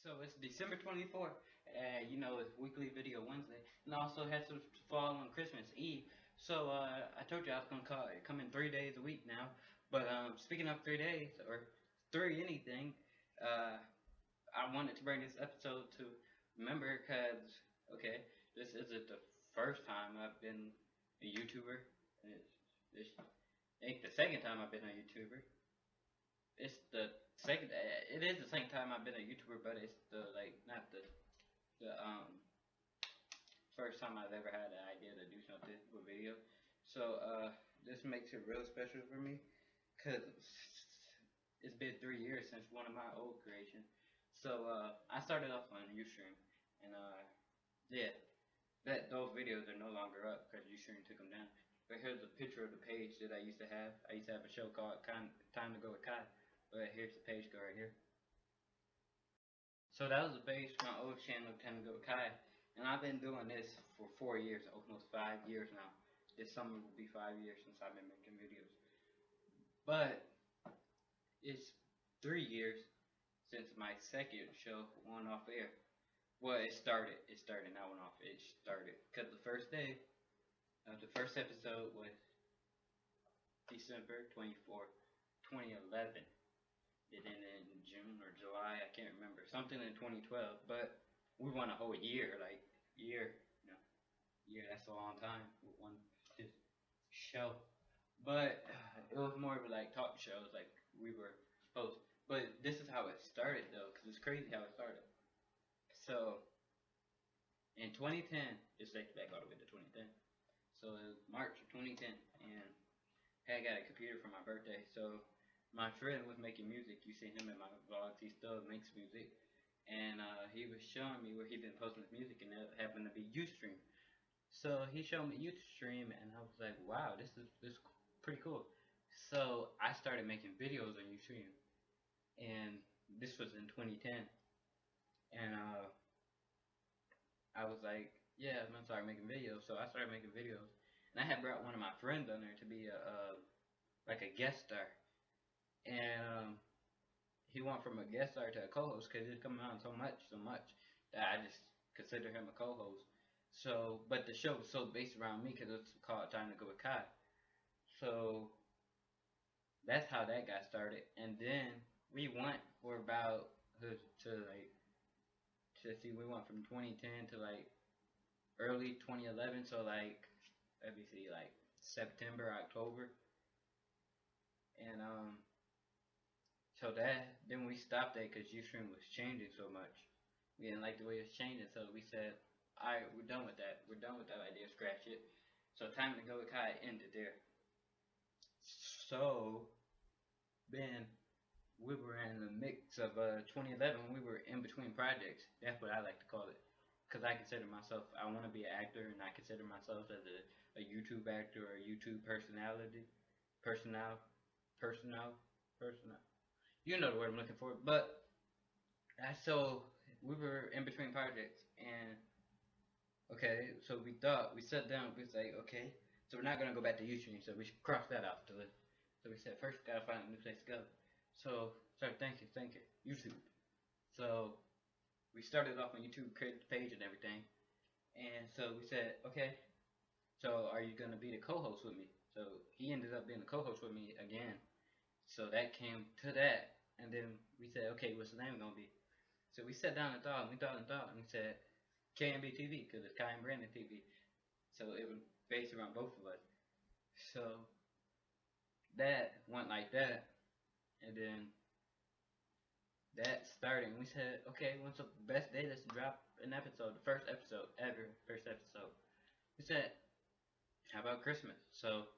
So it's December 24th, it's weekly video Wednesday, and I also had to fall on Christmas Eve. So I told you I was gonna come in 3 days a week now. But speaking of 3 days or three anything, uh, I wanted to bring this episode to remember because okay, this isn't the first time I've been a YouTuber. This ain't the second time I've been a YouTuber. It's the second. It is the second time I've been a YouTuber, but it's the like not the first time I've ever had an idea to do something with video. So this makes it real special for me, cause it's been 3 years since one of my old creations. So I started off on Ustream, and yeah, that those videos are no longer up because Ustream took them down. But here's a picture of the page that I used to have. I used to have a show called Time to Go with Kai. But here's the page go right here. So that was the base for my old channel, Time to Go with Kai. And I've been doing this for 4 years, almost 5 years now. This summer will be 5 years since I've been making videos. But it's 3 years since my second show went off air. Well, it started. It started, not went off. It started. Because the first day, the first episode was December 24th, 2011. It ended in June or July, I can't remember. Something in 2012, but we went a whole year, like year, you know, year. That's a long time with one just show. But it was more of like talk shows, like we were supposed. But this is how it started though, because it's crazy how it started. So in 2010, it's like back all the way to 2010. So it was March of 2010, and I got a computer for my birthday. So my friend was making music. You see him in my vlogs. He still makes music, and he was showing me where he'd been posting his music, and it happened to be Ustream. So he showed me Ustream, and I was like, wow, this is pretty cool. So I started making videos on Ustream, and this was in 2010, and I was like, yeah, I'm gonna start making videos. So I started making videos, and I had brought one of my friends on there to be a like a guest star, and he went from a guest star to a co-host because he's coming on so much that I just consider him a co-host. So, but the show was so based around me because it's called Time to Go with Kai. So that's how that got started, and then we went for about to like to see we went from 2010 to like early 2011. So like let me see, like September, October, and so that then we stopped that because Ustream was changing so much. We didn't like the way it's changing, so we said, "Alright, we're done with that. We're done with that idea. Scratch it." So Time to Go with Kai ended there. So then we were in the mix of 2011. We were in between projects. That's what I like to call it, because I consider myself. I want to be an actor, and I consider myself as a YouTube actor or a YouTube personality, personal, personal, personal. You know the word I'm looking for, but so we were in between projects, and okay, so we sat down, we was like, okay, so we're not gonna go back to YouTube, so we should cross that off the list. So we said first we gotta find a new place to go. So started thinking, YouTube. So we started off on YouTube, created the page and everything, and so we said, okay, so are you gonna be the co-host with me? So he ended up being the co-host with me again. So that came to that, and then we said, okay, what's the name gonna be? So we sat down and thought, and we said KMB TV because it's Kai and Brandon TV. So it was based around both of us. So that went like that, and then that started, and we said, okay, what's the best day to drop an episode? The first episode ever, first episode. We said, how about Christmas? So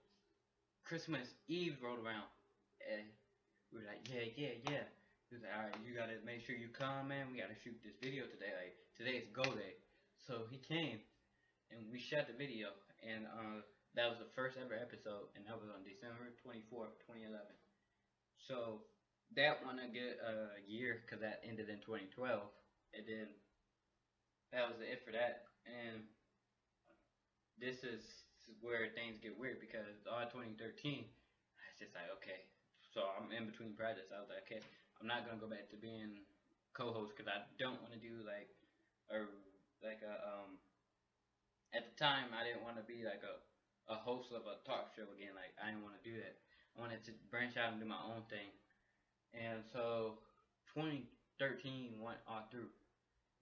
Christmas Eve rolled around, and we were like, yeah. He was like, alright, you gotta make sure you come, man. We gotta shoot this video today. Like, today's go day. So he came, and we shot the video, and that was the first ever episode, and that was on December 24th, 2011. So that one I get a year, because that ended in 2012, and then that was it for that. And this is where things get weird, because all 2013, it's just like, okay, so I'm in between projects. I was like, okay, I'm not gonna go back to being co-host because I don't want to do a like a at the time I didn't want to be like a host of a talk show again. Like I didn't want to do that. I wanted to branch out and do my own thing. And so 2013 went all through.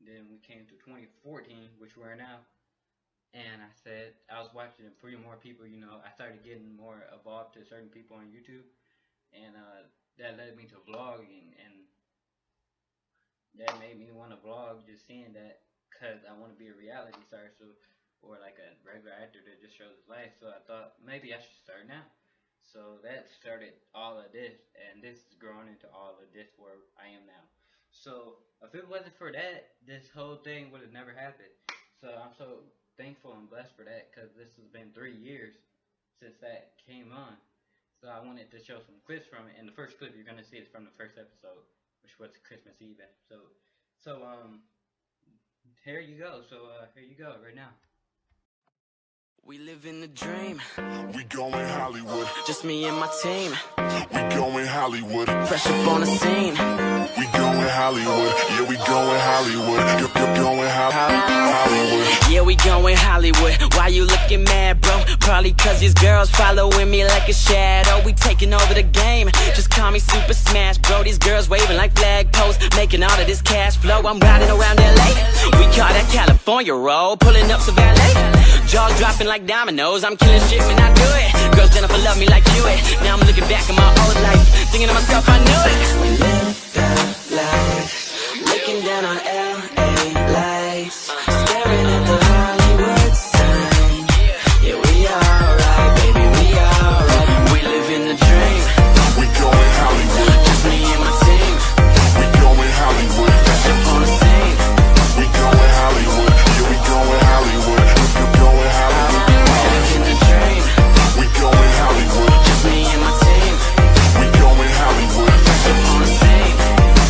Then we came to 2014, which we're in now. And I said I was watching three more people. You know, I started getting more involved to certain people on YouTube, and that led me to vlogging, and that made me want to vlog. Just seeing that, cause I want to be a reality star, so or like a regular actor that just shows his life. So I thought maybe I should start now. So that started all of this, and this has grown into all of this where I am now. So if it wasn't for that, this whole thing would have never happened. So I'm so thankful and blessed for that because this has been 3 years since that came on. So I wanted to show some clips from it, and the first clip you're gonna see is from the first episode, which was the Christmas Eve episode. So here you go. So here you go right now. We live in the dream. We going Hollywood. Just me and my team. We going Hollywood. Fresh up on the scene. We going Hollywood. Yeah, we going Hollywood. You're going Hollywood. Yeah, we going Hollywood. Why you looking mad, bro? Probably cause these girls following me like a shadow. We taking over the game. Just call me Super Smash, bro. These girls waving like flag posts, making all of this cash flow. I'm riding around LA. We call that California roll. Pulling up to valet. Jaws dropping like dominoes. I'm killing shit when I do it. Girls Jennifer love me like you it. Now I'm looking back at my old life, thinking to myself I knew it. We live the life, looking down on LA lights, staring at the Hollywood sign. Yeah, we alright, baby, we alright. We live in the dream. We going Hollywood. Just me and my team. We going Hollywood. Fresh up on the scene. We going Hollywood. Yeah, we going Hollywood. You're going Hollywood. Live in the dream. We going Hollywood. Just me and my team. We going Hollywood. Fresh up on the scene.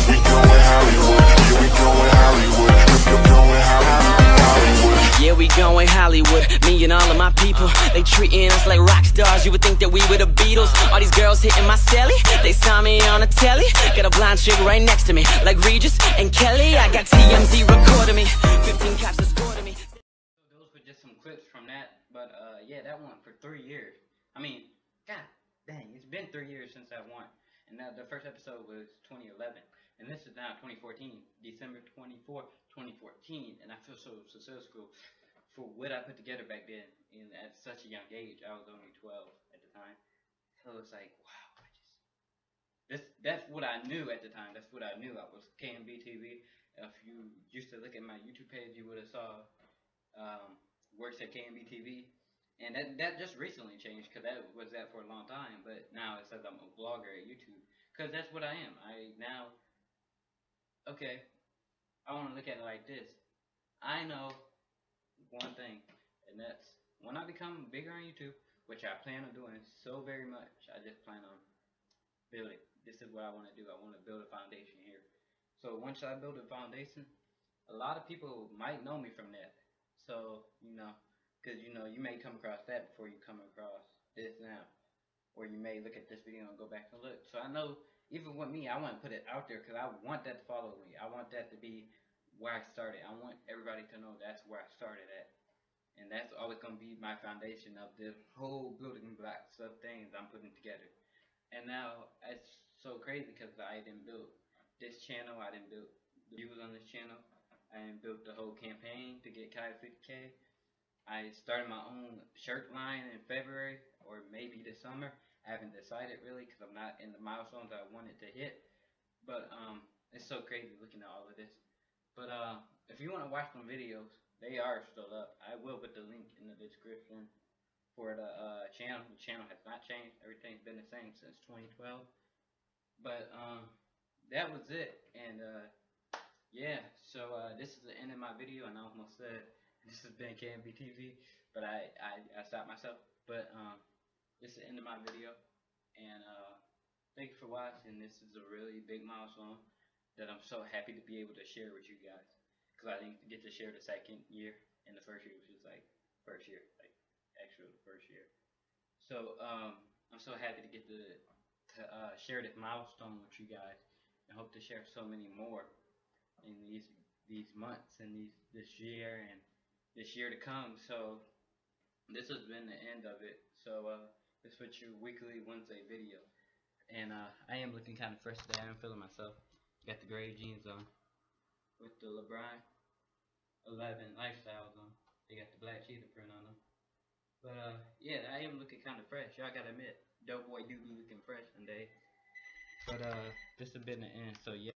We going Hollywood. Yeah, we going Hollywood. You're going Hollywood. Yeah, we going Hollywood. Me and all of my people, they treating us like rock stars. You would think that we were the Beatles. All these girls hitting my celly. They saw me on the telly. Got a blonde chick right next to me, like Regis and Kelly. I got TMZ recording me. 15 cops escorting me. Those were just some clips from that, but yeah, that went for 3 years. I mean, god dang, it's been 3 years since I won, and now the first episode was 2011, and this is now 2014, December 24, 2014, and I feel so successful for what I put together back then, and at such a young age. I was only 12 at the time, so it's like, wow, that's what I knew at the time. That's what I knew. I was KMB TV. If you used to look at my YouTube page, you would have saw works at KMB TV, and that just recently changed because that was that for a long time. But now it says I'm a vlogger at YouTube because that's what I am. I now okay. I want to look at it like this. I know one thing, and that's when I become bigger on YouTube, which I plan on doing so very much. I just plan on building. This is what I want to do. I want to build a foundation here. So once I build a foundation, a lot of people might know me from that. So because you may come across that before you come across this now, or you may look at this video and go back and look. So I know even with me, I want to put it out there because I want that to follow me. I want that to be where I started. I want everybody to know that's where I started at, and that's always gonna be my foundation of the whole building blocks of things I'm putting together. And now it's so crazy because I didn't build this channel. I didn't build the views on this channel. I didn't build the whole campaign to get Kai 50K. I started my own shirt line in February or maybe this summer. I haven't decided really because I'm not in the milestones I wanted to hit. But it's so crazy looking at all of this. But if you want to watch some videos, they are still up. I will put the link in the description for the channel. The channel has not changed. Everything's been the same since 2012. But that was it. And yeah, so this is the end of my video, and I almost said this has been KMB TV, but I stopped myself. But this is the end of my video, and thank you for watching. This is a really big milestone that I'm so happy to be able to share with you guys, because I didn't get to share the second year, and the first year was just like first year, like actual first year. So I'm so happy to get to share this milestone with you guys, and hope to share so many more. these months and this year and this year to come. So this has been the end of it. So this was your weekly Wednesday video, and I am looking kind of fresh today. I'm feeling myself. Got the gray jeans on with the LeBron 11 lifestyles on. They got the black cheetah print on them. But yeah, I am looking kind of fresh. Y'all gotta admit, Doughboy do be looking fresh one day. But this has been the end. So yeah.